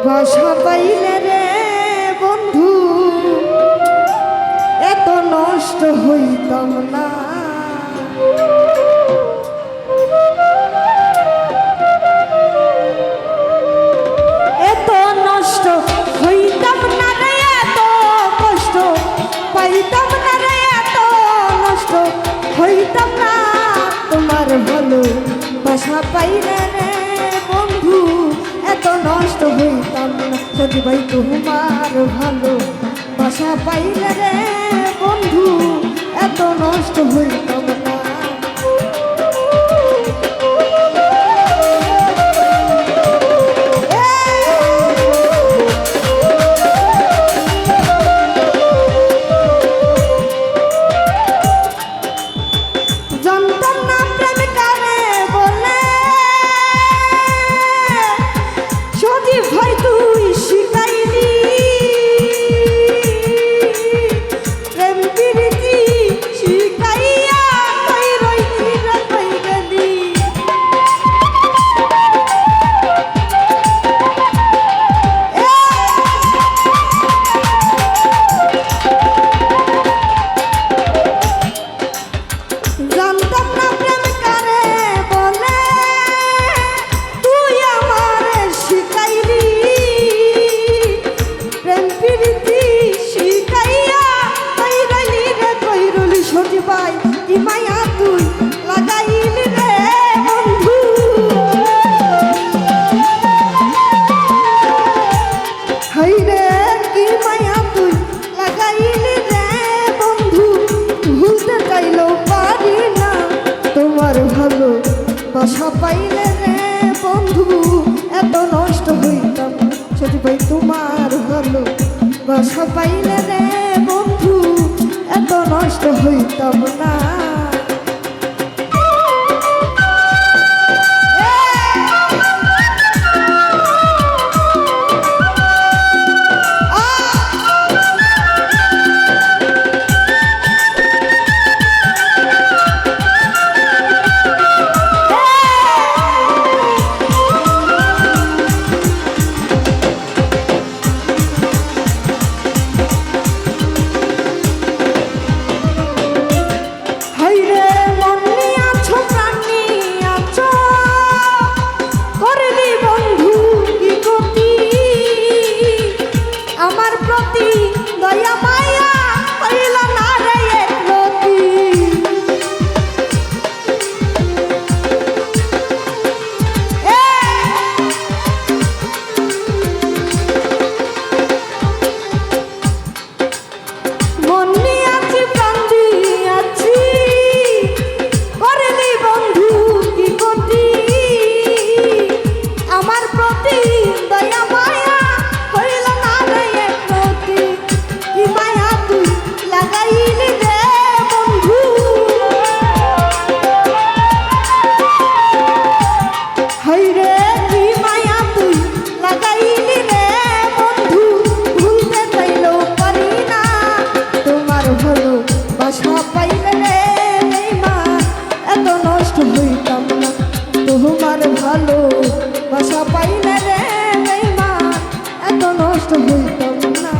বাসা পাইলে রে বন্ধু এত নষ্ট হইতাম না। এত নষ্ট হইতাম না রে, এত কষ্ট পাইতাম না রে, এত নষ্ট হইতাম না। তোমার ভালো বাসা পাইলে রে বন্ধু এত নষ্ট হইতাম না। যদি ভাই তোমার ভালো বাসা পাইলে রে বন্ধু এত নষ্ট হইতাম না। বাসা পাইলে রে বন্ধু এত নষ্ট হইতাম। যদি ভাই তোমার ভালো বাসা পাইলে রে বন্ধু এত নষ্ট হইতাম না। তোমার ভালো বাসা পাইলে রে বেঈমান এত নষ্ট হইতাম না।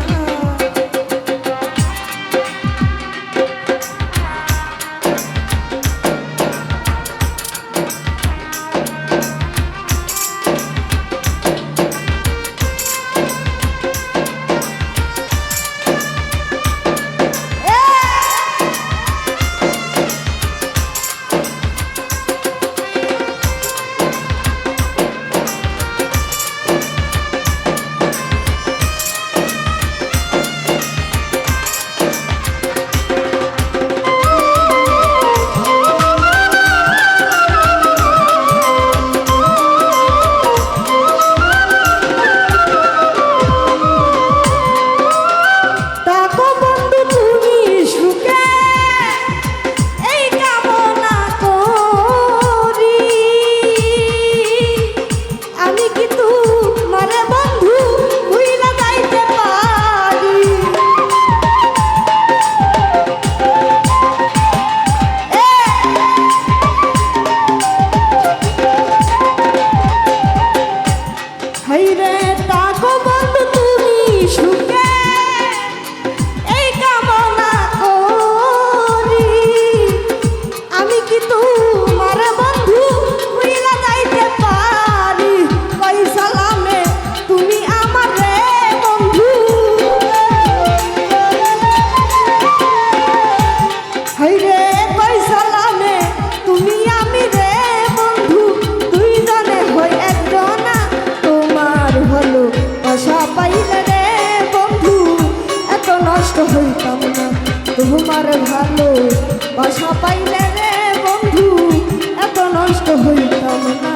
হাইরে তাকো তোমার ভালো বাসা পাইলে রে বন্ধু এত নষ্ট হইতাম না।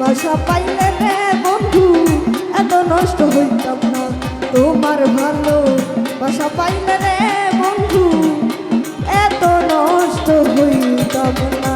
বাসা পাইলে রে বন্ধু এত নষ্ট হইতাম না। তোমার ভালো বাসা পাইলে রে বন্ধু এত নষ্ট হইতাম না।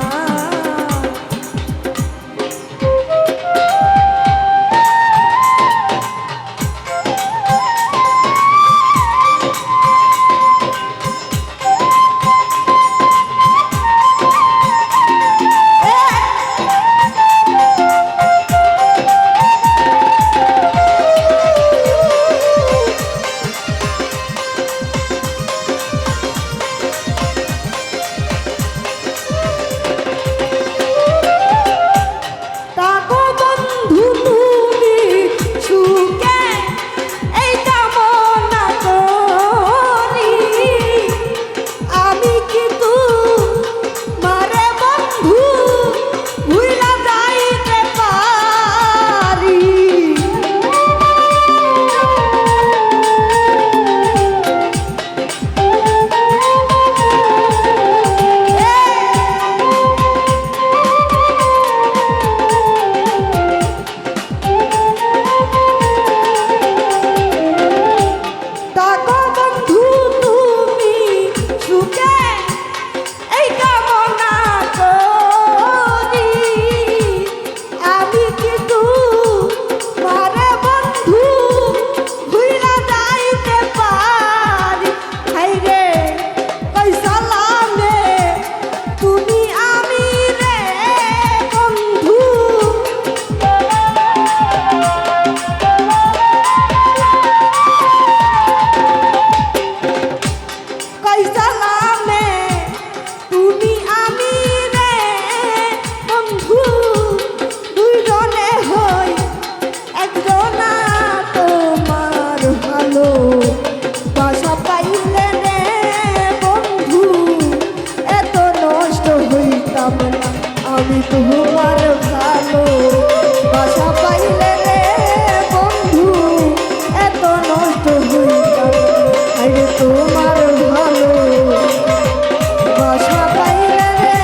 আমি তোমার ভালো বাসা পাইলে রে বন্ধু এত নষ্ট হইতাম। আরে তোমার ভালো বাসা পাইলে রে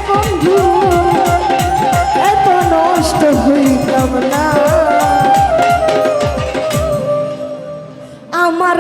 বন্ধু এত নষ্ট হইতাম না। আমার